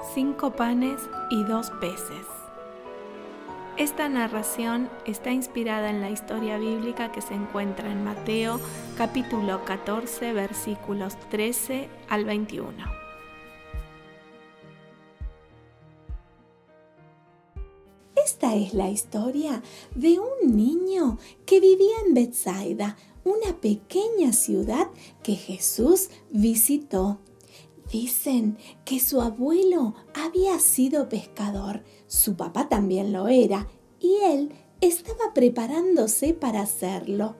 5 panes y 2 peces. Esta narración está inspirada en la historia bíblica que se encuentra en Mateo capítulo 14 versículos 13 al 21. Esta es la historia de un niño que vivía en Betsaida, una pequeña ciudad que Jesús visitó. Dicen que su abuelo había sido pescador, su papá también lo era, y él estaba preparándose para hacerlo.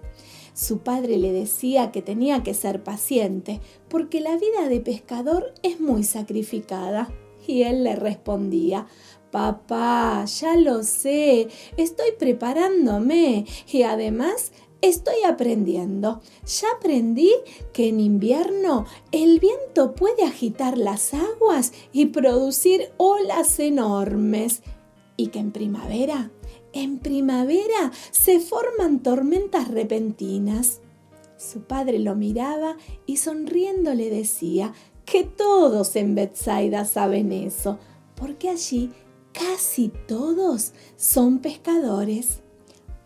Su padre le decía que tenía que ser paciente, porque la vida de pescador es muy sacrificada. Y él le respondía: «Papá, ya lo sé, estoy preparándome y además estoy aprendiendo. Ya aprendí que en invierno el viento puede agitar las aguas y producir olas enormes y que en primavera se forman tormentas repentinas». Su padre lo miraba y sonriendo le decía que todos en Betsaida saben eso, porque allí casi todos son pescadores.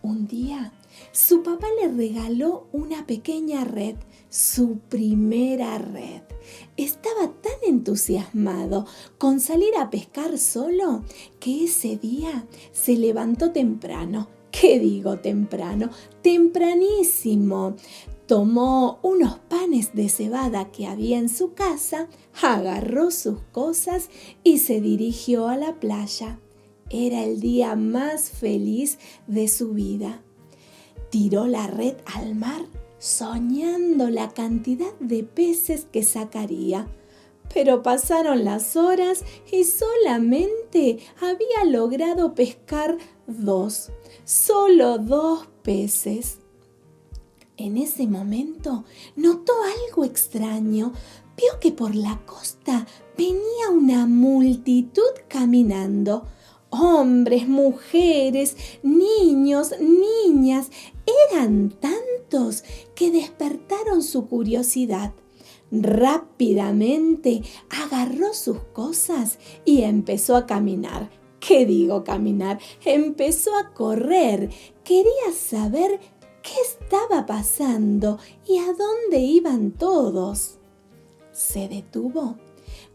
Un día, su papá le regaló una pequeña red, su primera red. Estaba tan entusiasmado con salir a pescar solo que ese día se levantó temprano. ¿Qué digo temprano? Tempranísimo. Tomó unos panes de cebada que había en su casa, agarró sus cosas y se dirigió a la playa. Era el día más feliz de su vida. Tiró la red al mar, soñando la cantidad de peces que sacaría. Pero pasaron las horas y solamente había logrado pescar solo 2 peces. En ese momento notó algo extraño. Vio que por la costa venía una multitud caminando. Hombres, mujeres, niños, niñas, eran tantos que despertaron su curiosidad. Rápidamente agarró sus cosas y empezó a caminar. ¿Qué digo caminar? Empezó a correr. Quería saber qué estaba pasando y a dónde iban todos. Se detuvo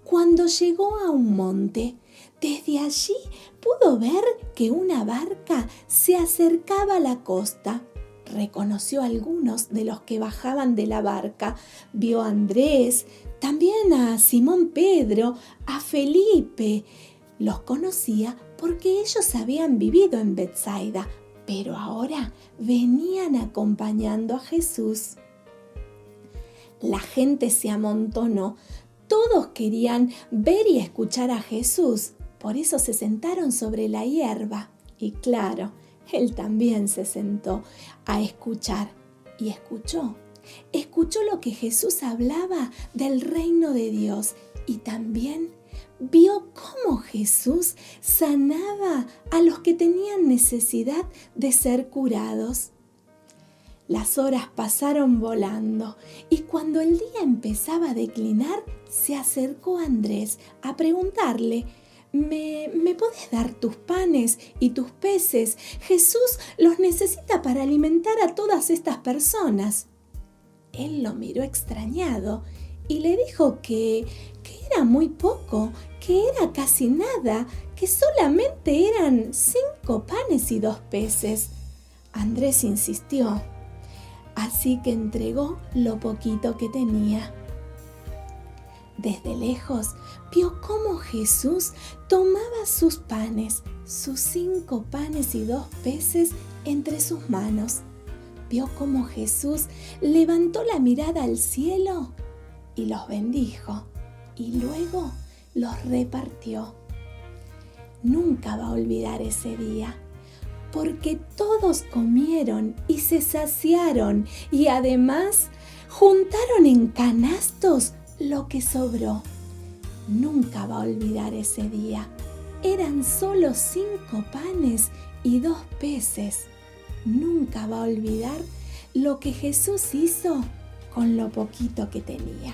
cuando llegó a un monte. Desde allí pudo ver que una barca se acercaba a la costa. Reconoció a algunos de los que bajaban de la barca. Vio a Andrés, también a Simón Pedro, a Felipe. Los conocía porque ellos habían vivido en Betsaida, pero ahora venían acompañando a Jesús. La gente se amontonó. Todos querían ver y escuchar a Jesús. Por eso se sentaron sobre la hierba. Y claro, él también se sentó a escuchar. Y escuchó lo que Jesús hablaba del reino de Dios. Y también vio cómo Jesús sanaba a los que tenían necesidad de ser curados. Las horas pasaron volando y cuando el día empezaba a declinar, se acercó a Andrés a preguntarle: ¿Me podés dar tus panes y tus peces? Jesús los necesita para alimentar a todas estas personas. Él lo miró extrañado y le dijo que era muy poco, que era casi nada, que solamente eran 5 panes y 2 peces. Andrés insistió, así que entregó lo poquito que tenía. Desde lejos vio cómo Jesús tomaba sus panes, sus 5 panes y 2 peces entre sus manos. Vio cómo Jesús levantó la mirada al cielo y los bendijo y luego los repartió. Nunca va a olvidar ese día, porque todos comieron y se saciaron y además juntaron en canastos lo que sobró. Nunca va a olvidar ese día. Eran solo 5 panes y 2 peces. Nunca va a olvidar lo que Jesús hizo con lo poquito que tenía.